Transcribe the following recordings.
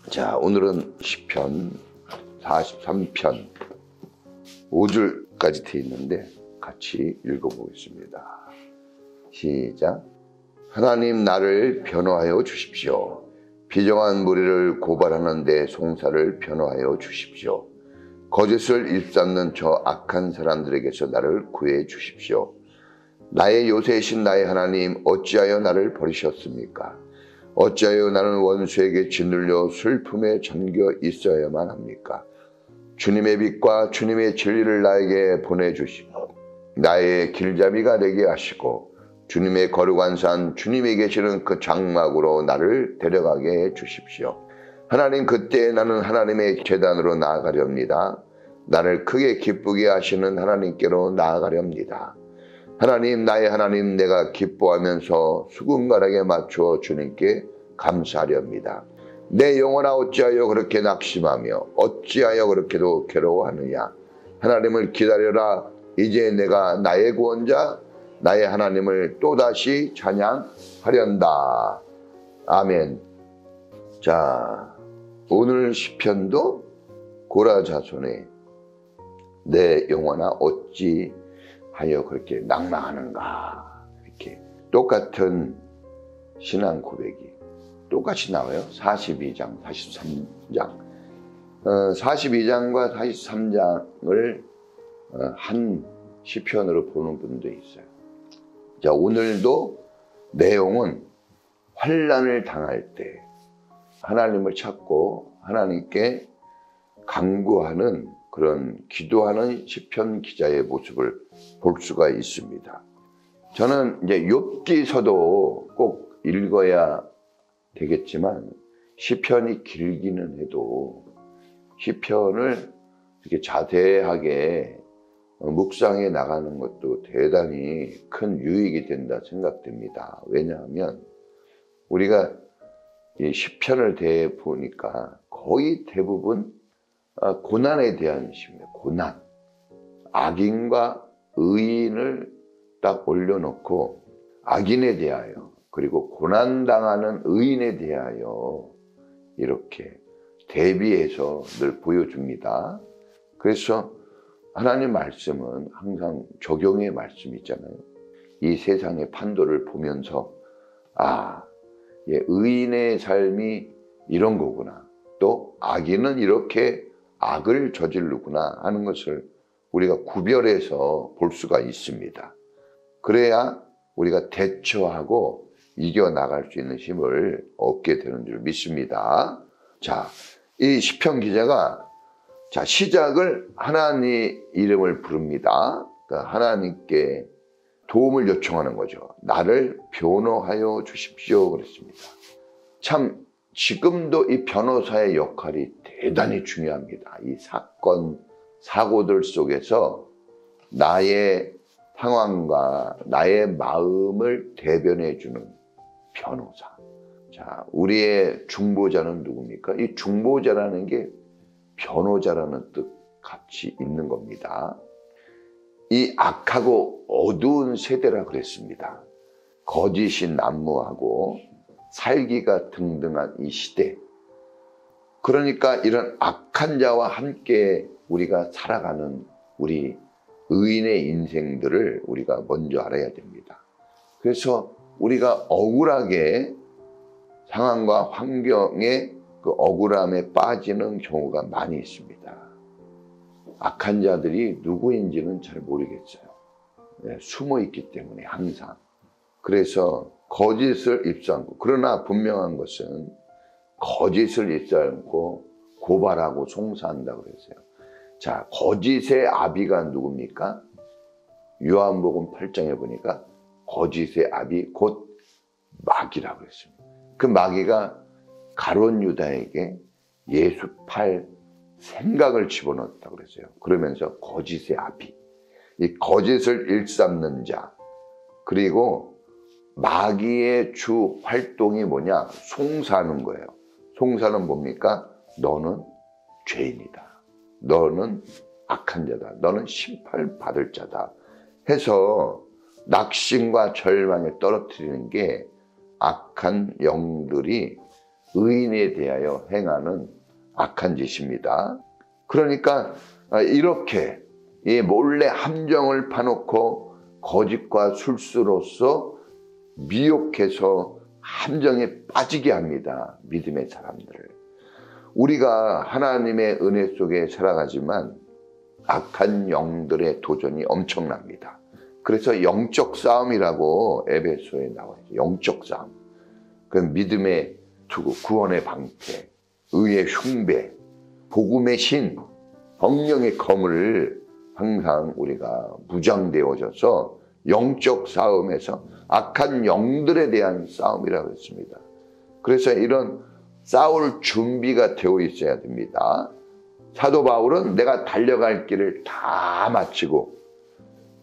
자, 오늘은 시편 43편 5절까지 되어 있는데 같이 읽어보겠습니다. 시작. 하나님, 나를 변호하여 주십시오. 비정한 무리를 고발하는 데 송사를 변호하여 주십시오. 거짓을 일삼는 저 악한 사람들에게서 나를 구해 주십시오. 나의 요새이신 나의 하나님, 어찌하여 나를 버리셨습니까? 어찌하여 나는 원수에게 짓눌려 슬픔에 잠겨 있어야만 합니까? 주님의 빛과 주님의 진리를 나에게 보내주시고 나의 길잡이가 되게 하시고 주님의 거룩한 산 주님이 계시는 그 장막으로 나를 데려가게 해 주십시오. 하나님, 그때 나는 하나님의 제단으로 나아가렵니다. 나를 크게 기쁘게 하시는 하나님께로 나아가렵니다. 하나님, 나의 하나님, 내가 기뻐하면서 수군가락에 맞추어 주님께 감사하렵니다. 내 영혼아, 어찌하여 그렇게 낙심하며 어찌하여 그렇게도 괴로워하느냐. 하나님을 기다려라. 이제 내가 나의 구원자 나의 하나님을 또다시 찬양하련다. 아멘. 자, 오늘 시편도 고라 자손의 내 영혼아 어찌하여 그렇게 낙망하는가, 이렇게 똑같은 신앙 고백이 똑같이 나와요. 42장, 43장. 42장과 43장을 한 시편으로 보는 분도 있어요. 자, 오늘도 내용은 환난을 당할 때 하나님을 찾고 하나님께 간구하는 그런 기도하는 시편 기자의 모습을 볼 수가 있습니다. 저는 이제 욥기서도 꼭 읽어야 되겠지만 시편이 길기는 해도 시편을 이렇게 자세하게 묵상해 나가는 것도 대단히 큰 유익이 된다 생각됩니다. 왜냐하면 우리가 이 시편을 대해 보니까 거의 대부분 고난에 대한 시입니다. 고난. 악인과 의인을 딱 올려놓고 악인에 대하여 그리고 고난당하는 의인에 대하여 이렇게 대비해서 늘 보여줍니다. 그래서 하나님 말씀은 항상 적용의 말씀이 있잖아요. 이 세상의 판도를 보면서 의인의 삶이 이런 거구나. 또 악인은 이렇게 악을 저지르구나 하는 것을 우리가 구별해서 볼 수가 있습니다. 그래야 우리가 대처하고 이겨나갈 수 있는 힘을 얻게 되는 줄 믿습니다. 자, 이 시편 기자가 시작을 하나님 이름을 부릅니다. 그러니까 하나님께 도움을 요청하는 거죠. 나를 변호하여 주십시오 그랬습니다. 참 지금도 이 변호사의 역할이 대단히 중요합니다. 이 사건, 사고들 속에서 나의 상황과 나의 마음을 대변해 주는 변호사. 자, 우리의 중보자는 누굽니까? 이 중보자라는 게 변호자라는 뜻 같이 있는 겁니다. 이 악하고 어두운 세대라 그랬습니다. 거짓이 난무하고 살기가 등등한 이 시대. 그러니까 이런 악한 자와 함께 우리가 살아가는 우리 의인의 인생들을 우리가 먼저 알아야 됩니다. 그래서 우리가 억울하게 상황과 환경에 그 억울함에 빠지는 경우가 많이 있습니다. 악한 자들이 누구인지는 잘 모르겠어요. 숨어 있기 때문에 항상. 그래서 거짓을 입수하고, 그러나 분명한 것은 거짓을 입수하고 고발하고 송사한다고 그랬어요. 자, 거짓의 아비가 누굽니까? 요한복음 8장에 보니까 거짓의 아비 곧 마귀라고 그랬습니다. 그 마귀가 가룟 유다에게 예수 팔 생각을 집어넣었다고 그랬어요. 그러면서 거짓의 아비, 이 거짓을 일삼는 자, 그리고 마귀의 주 활동이 뭐냐? 송사하는 거예요. 송사는 뭡니까? 너는 죄인이다. 너는 악한 자다. 너는 심판받을 자다. 해서 낙심과 절망에 떨어뜨리는 게 악한 영들이 의인에 대하여 행하는 악한 짓입니다. 그러니까 이렇게 몰래 함정을 파놓고 거짓과 술수로서 미혹해서 함정에 빠지게 합니다. 믿음의 사람들을. 우리가 하나님의 은혜 속에 살아가지만 악한 영들의 도전이 엄청납니다. 그래서 영적 싸움이라고 에베소에 나와요. 영적 싸움. 그 믿음의 투구, 구원의 방패, 의의 흉배, 복음의 신, 성령의 검을 항상 우리가 무장되어져서 영적 싸움에서 악한 영들에 대한 싸움이라고 했습니다. 그래서 이런 싸울 준비가 되어 있어야 됩니다. 사도 바울은 내가 달려갈 길을 다 마치고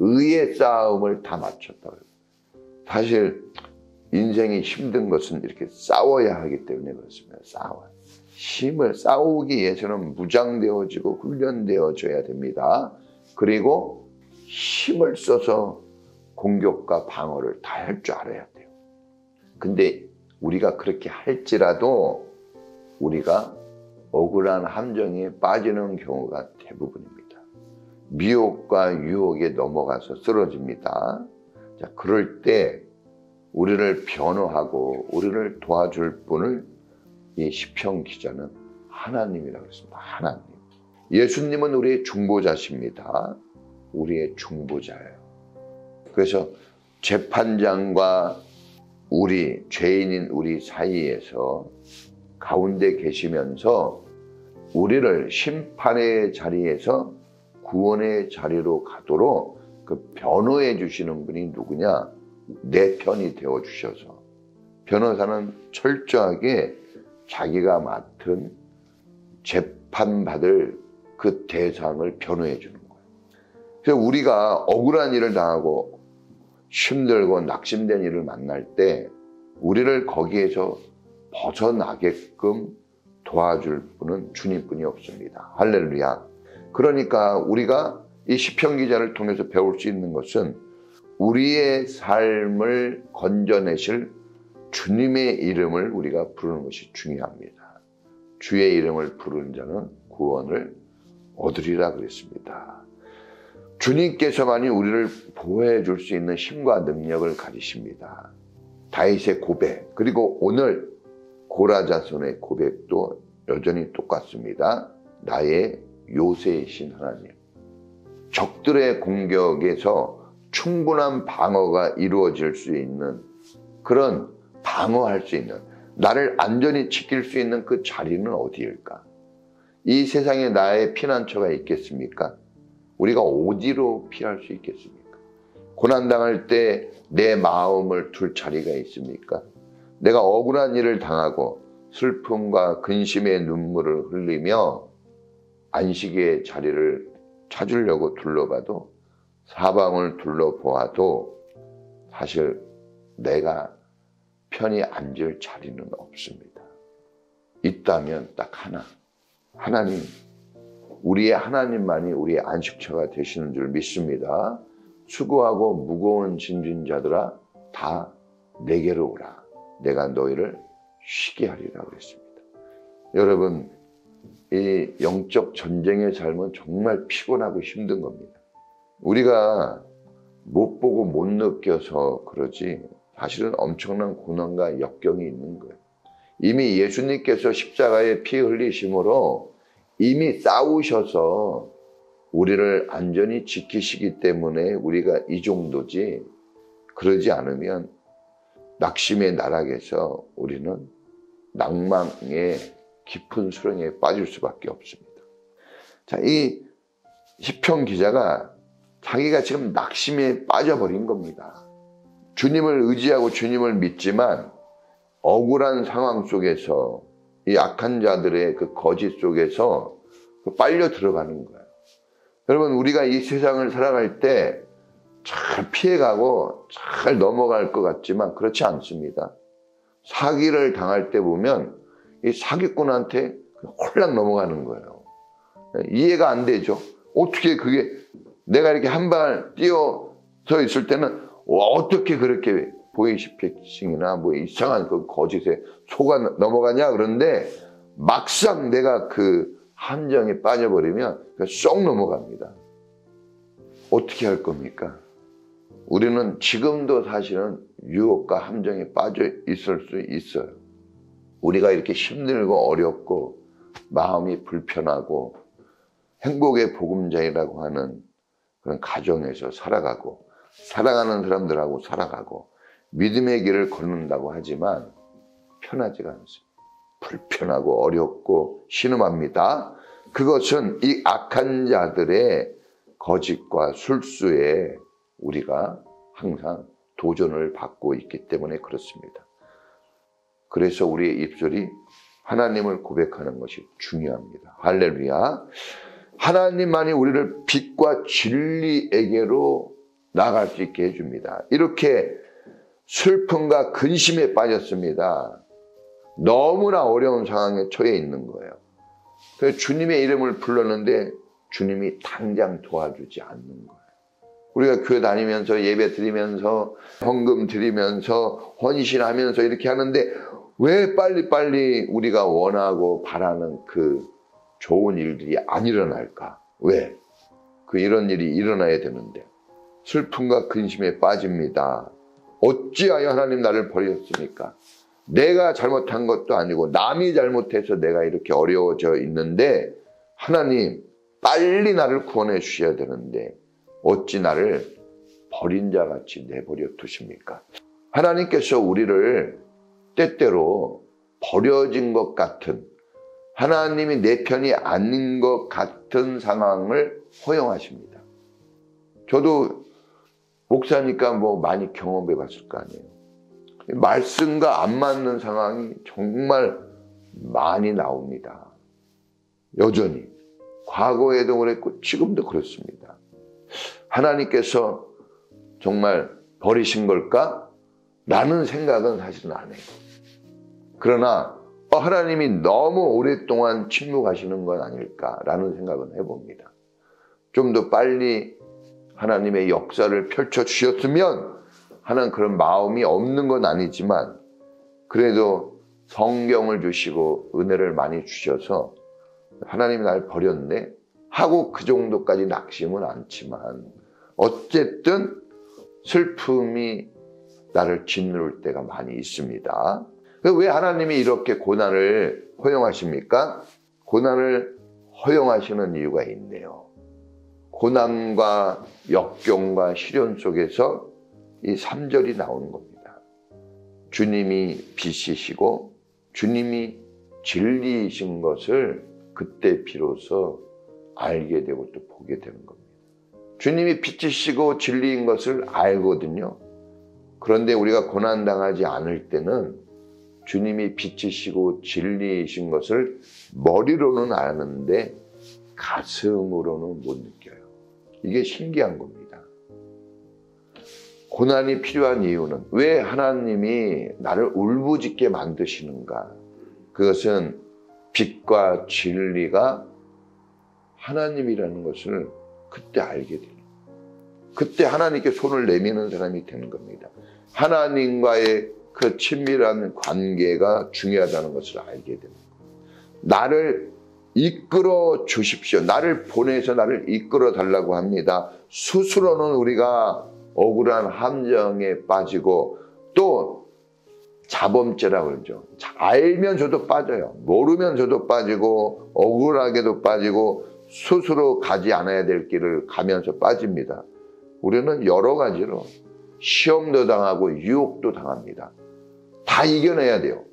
의의 싸움을 다 마쳤다. 사실 인생이 힘든 것은 이렇게 싸워야 하기 때문에 그렇습니다. 싸우기 위해서는 무장되어지고 훈련되어져야 됩니다. 그리고 힘을 써서 공격과 방어를 다 할 줄 알아야 돼요. 근데 우리가 그렇게 할지라도 우리가 억울한 함정에 빠지는 경우가 대부분입니다. 미혹과 유혹에 넘어가서 쓰러집니다. 자, 그럴 때 우리를 변호하고 우리를 도와줄 분을 이 시편 기자는 하나님이라고 했습니다. 하나님. 예수님은 우리의 중보자십니다. 우리의 중보자예요. 그래서 재판장과 우리, 죄인인 우리 사이에서 가운데 계시면서 우리를 심판의 자리에서 구원의 자리로 가도록 그 변호해 주시는 분이 누구냐? 내 편이 되어 주셔서. 변호사는 철저하게 자기가 맡은 재판받을 그 대상을 변호해 주는 거예요. 그래서 우리가 억울한 일을 당하고 힘들고 낙심된 일을 만날 때 우리를 거기에서 벗어나게끔 도와줄 분은 주님뿐이 없습니다. 할렐루야. 그러니까 우리가 이 시편 기자를 통해서 배울 수 있는 것은 우리의 삶을 건져내실 주님의 이름을 우리가 부르는 것이 중요합니다. 주의 이름을 부르는 자는 구원을 얻으리라 그랬습니다. 주님께서만이 우리를 보호해 줄 수 있는 힘과 능력을 가지십니다. 다윗의 고백, 그리고 오늘 고라자손의 고백도 여전히 똑같습니다. 나의 요새이신 하나님. 적들의 공격에서 충분한 방어가 이루어질 수 있는 그런 방어할 수 있는 나를 안전히 지킬 수 있는 그 자리는 어디일까? 이 세상에 나의 피난처가 있겠습니까? 우리가 어디로 피할 수 있겠습니까? 고난당할 때 내 마음을 둘 자리가 있습니까? 내가 억울한 일을 당하고 슬픔과 근심의 눈물을 흘리며 안식의 자리를 찾으려고 둘러봐도 사방을 둘러보아도 사실 내가 편히 앉을 자리는 없습니다. 있다면 딱 하나. 하나님, 우리의 하나님만이 우리의 안식처가 되시는 줄 믿습니다. 수고하고 무거운 짐진 자들아 다 내게로 오라. 내가 너희를 쉬게 하리라 그랬습니다. 여러분, 이 영적 전쟁의 삶은 정말 피곤하고 힘든 겁니다. 우리가 못 보고 못 느껴서 그러지 사실은 엄청난 고난과 역경이 있는 거예요. 이미 예수님께서 십자가에 피 흘리심으로 이미 싸우셔서 우리를 안전히 지키시기 때문에 우리가 이 정도지, 그러지 않으면 낙심의 나락에서 우리는 낭망의 깊은 수렁에 빠질 수밖에 없습니다. 자, 이 시편 기자가 자기가 지금 낙심에 빠져버린 겁니다. 주님을 의지하고 주님을 믿지만 억울한 상황 속에서 이 악한 자들의 그 거짓 속에서 빨려 들어가는 거예요. 여러분, 우리가 이 세상을 살아갈 때 잘 피해가고 잘 넘어갈 것 같지만 그렇지 않습니다. 사기를 당할 때 보면 이 사기꾼한테 홀랑 넘어가는 거예요. 이해가 안 되죠. 어떻게 그게 내가 이렇게 한 발 뛰어서 있을 때는 어떻게 그렇게 보이스피싱이나 뭐 이상한 그 거짓에 속아 넘어가냐 그런데 막상 내가 그 함정에 빠져버리면 쏙 넘어갑니다. 어떻게 할 겁니까? 우리는 지금도 사실은 유혹과 함정에 빠져 있을 수 있어요. 우리가 이렇게 힘들고 어렵고 마음이 불편하고 행복의 보금자리라고 하는 그런 가정에서 살아가고 사랑하는 사람들하고 살아가고 믿음의 길을 걷는다고 하지만 편하지가 않습니다. 불편하고 어렵고 신음합니다. 그것은 이 악한 자들의 거짓과 술수에 우리가 항상 도전을 받고 있기 때문에 그렇습니다. 그래서 우리의 입술이 하나님을 고백하는 것이 중요합니다. 할렐루야. 하나님만이 우리를 빛과 진리에게로 나아갈 수 있게 해줍니다. 이렇게 슬픔과 근심에 빠졌습니다. 너무나 어려운 상황에 처해 있는 거예요. 그래서 주님의 이름을 불렀는데 주님이 당장 도와주지 않는 거예요. 우리가 교회 다니면서 예배 드리면서 헌금 드리면서 헌신하면서 이렇게 하는데 왜 빨리빨리 우리가 원하고 바라는 그 좋은 일들이 안 일어날까? 왜? 이런 일이 일어나야 되는데 슬픔과 근심에 빠집니다. 어찌하여 하나님 나를 버렸습니까? 내가 잘못한 것도 아니고 남이 잘못해서 내가 이렇게 어려워져 있는데 하나님 빨리 나를 구원해 주셔야 되는데 어찌 나를 버린 자같이 내버려 두십니까? 하나님께서 우리를 때때로 버려진 것 같은 하나님이 내 편이 아닌 것 같은 상황을 허용하십니다. 저도 목사니까 뭐 많이 경험해 봤을 거 아니에요. 말씀과 안 맞는 상황이 정말 많이 나옵니다. 여전히. 과거에도 그랬고 지금도 그렇습니다. 하나님께서 정말 버리신 걸까? 라는 생각은 사실은 안 해요. 그러나 하나님이 너무 오랫동안 침묵하시는 건 아닐까라는 생각은 해봅니다. 좀 더 빨리 하나님의 역사를 펼쳐주셨으면 하는 그런 마음이 없는 건 아니지만 그래도 성경을 주시고 은혜를 많이 주셔서 하나님이 날 버렸네 하고 그 정도까지 낙심은 않지만 어쨌든 슬픔이 나를 짓누를 때가 많이 있습니다. 왜 하나님이 이렇게 고난을 허용하십니까? 고난을 허용하시는 이유가 있네요. 고난과 역경과 시련 속에서 이 3절이 나오는 겁니다. 주님이 빛이시고 주님이 진리이신 것을 그때 비로소 알게 되고 또 보게 되는 겁니다. 주님이 빛이시고 진리인 것을 알거든요. 그런데 우리가 고난당하지 않을 때는 주님이 빛이시고 진리이신 것을 머리로는 아는데 가슴으로는 못 느껴요. 이게 신기한 겁니다. 고난이 필요한 이유는 왜 하나님이 나를 울부짖게 만드시는가? 그것은 빛과 진리가 하나님이라는 것을 그때 알게 돼요. 그때 하나님께 손을 내미는 사람이 되는 겁니다. 하나님과의 그 친밀한 관계가 중요하다는 것을 알게 됩니다. 나를 이끌어 주십시오. 나를 보내서 나를 이끌어 달라고 합니다. 스스로는 우리가 억울한 함정에 빠지고 또 자범죄라고 그러죠. 알면 저도 빠져요. 모르면 저도 빠지고 억울하게도 빠지고 스스로 가지 않아야 될 길을 가면서 빠집니다. 우리는 여러 가지로 시험도 당하고 유혹도 당합니다. 다 이겨내야 돼요.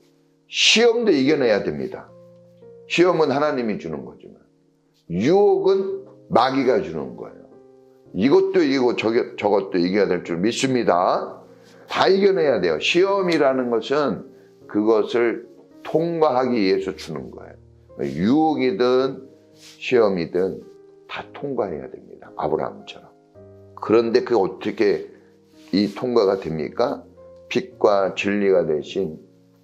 시험도 이겨내야 됩니다. 시험은 하나님이 주는 거지만 유혹은 마귀가 주는 거예요. 이것도 이기고 저것도 이겨야 될 줄 믿습니다. 다 이겨내야 돼요. 시험이라는 것은 그것을 통과하기 위해서 주는 거예요. 유혹이든 시험이든 다 통과해야 됩니다. 아브라함처럼. 그런데 그게 어떻게 이 통과가 됩니까? 빛과 진리가 되신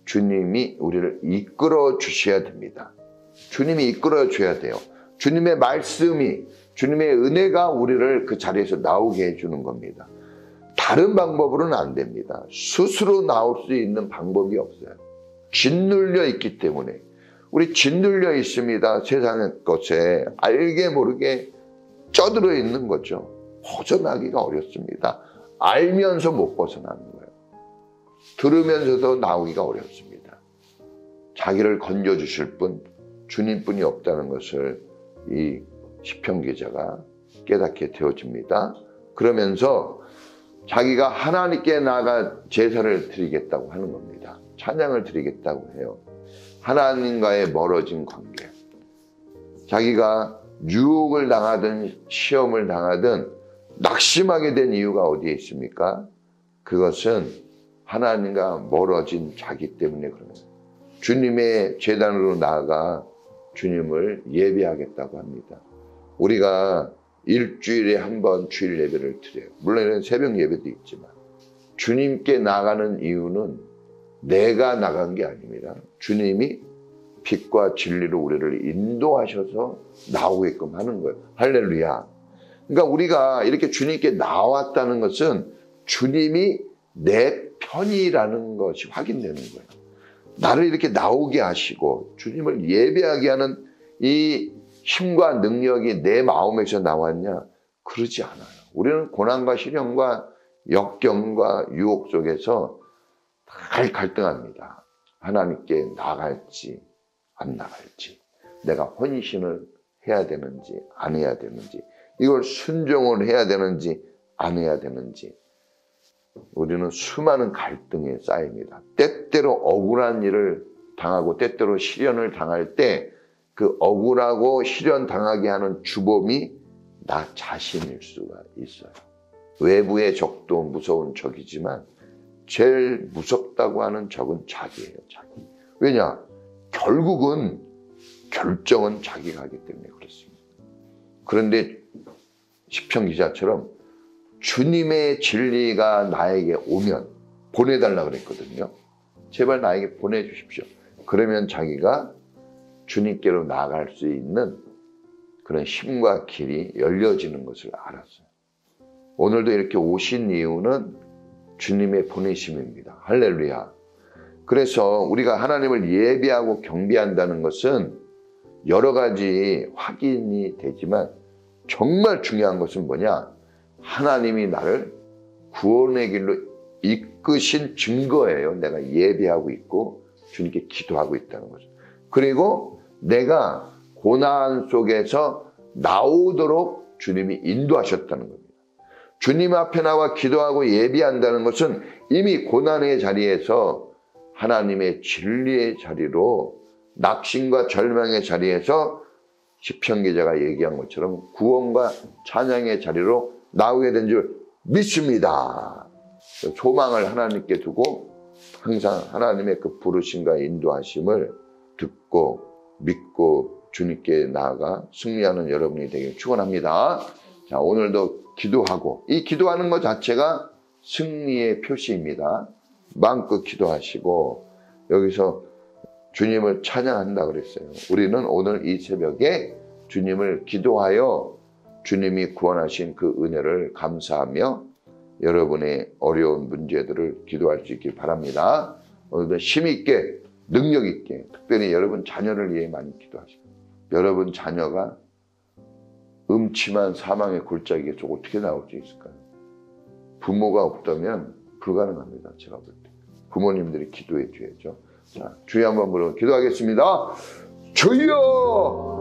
주님이 우리를 이끌어 주셔야 됩니다. 주님이 이끌어 줘야 돼요. 주님의 말씀이, 주님의 은혜가 우리를 그 자리에서 나오게 해주는 겁니다. 다른 방법으로는 안 됩니다. 스스로 나올 수 있는 방법이 없어요. 짓눌려 있기 때문에. 우리 짓눌려 있습니다. 세상의 것에 알게 모르게 쪄들어 있는 거죠. 벗어나기가 어렵습니다. 알면서 못 벗어나는 거예요. 들으면서도 나오기가 어렵습니다. 자기를 건져주실 분, 주님뿐이 없다는 것을 이 시편 기자가 깨닫게 되어집니다. 그러면서 자기가 하나님께 나아가 제사를 드리겠다고 하는 겁니다. 찬양을 드리겠다고 해요. 하나님과의 멀어진 관계. 자기가 유혹을 당하든 시험을 당하든 낙심하게 된 이유가 어디에 있습니까? 그것은 하나님과 멀어진 자기 때문에 그런 거예요. 주님의 제단으로 나아가 주님을 예배하겠다고 합니다. 우리가 일주일에 한 번 주일 예배를 드려요. 물론 새벽 예배도 있지만 주님께 나가는 이유는 내가 나간 게 아닙니다. 주님이 빛과 진리로 우리를 인도하셔서 나오게끔 하는 거예요. 할렐루야. 그러니까 우리가 이렇게 주님께 나왔다는 것은 주님이 내 편이라는 것이 확인되는 거예요. 나를 이렇게 나오게 하시고 주님을 예배하게 하는 이 힘과 능력이 내 마음에서 나왔냐? 그러지 않아요. 우리는 고난과 시련과 역경과 유혹 속에서 늘 갈등합니다. 하나님께 나갈지 안 나갈지, 내가 헌신을 해야 되는지 안 해야 되는지, 이걸 순종을 해야 되는지 안 해야 되는지, 우리는 수많은 갈등에 쌓입니다. 때때로 억울한 일을 당하고 때때로 시련을 당할 때 그 억울하고 시련 당하게 하는 주범이 나 자신일 수가 있어요. 외부의 적도 무서운 적이지만 제일 무섭다고 하는 적은 자기예요. 자기. 왜냐? 결국은 결정은 자기가 하기 때문에 그렇습니다. 그런데 시편 기자처럼 주님의 진리가 나에게 오면 보내달라 그랬거든요. 제발 나에게 보내주십시오. 그러면 자기가 주님께로 나아갈 수 있는 그런 힘과 길이 열려지는 것을 알았어요. 오늘도 이렇게 오신 이유는 주님의 보내심입니다. 할렐루야. 그래서 우리가 하나님을 예배하고 경배한다는 것은 여러 가지 확인이 되지만 정말 중요한 것은 뭐냐? 하나님이 나를 구원의 길로 이끄신 증거예요. 내가 예배하고 있고 주님께 기도하고 있다는 거죠. 그리고 내가 고난 속에서 나오도록 주님이 인도하셨다는 겁니다. 주님 앞에 나와 기도하고 예배한다는 것은 이미 고난의 자리에서 하나님의 진리의 자리로, 낙심과 절망의 자리에서 시편 기자가 얘기한 것처럼 구원과 찬양의 자리로 나오게 된 줄 믿습니다. 소망을 하나님께 두고 항상 하나님의 그 부르심과 인도하심을 듣고 믿고 주님께 나아가 승리하는 여러분이 되길 축원합니다. 자, 오늘도 기도하고, 이 기도하는 것 자체가 승리의 표시입니다. 마음껏 기도하시고 여기서 주님을 찬양한다 그랬어요. 우리는 오늘 이 새벽에 주님을 기도하여 주님이 구원하신 그 은혜를 감사하며 여러분의 어려운 문제들을 기도할 수 있길 바랍니다. 오늘도 힘있게 능력 있게, 특별히 여러분 자녀를 위해 많이 기도하시고, 여러분 자녀가 음침한 사망의 골짜기에 좀 어떻게 나올 수 있을까요? 부모가 없다면 불가능합니다. 제가 볼 때. 부모님들이 기도해 줘야죠. 자, 주여 한번 부르고 기도하겠습니다. 주여!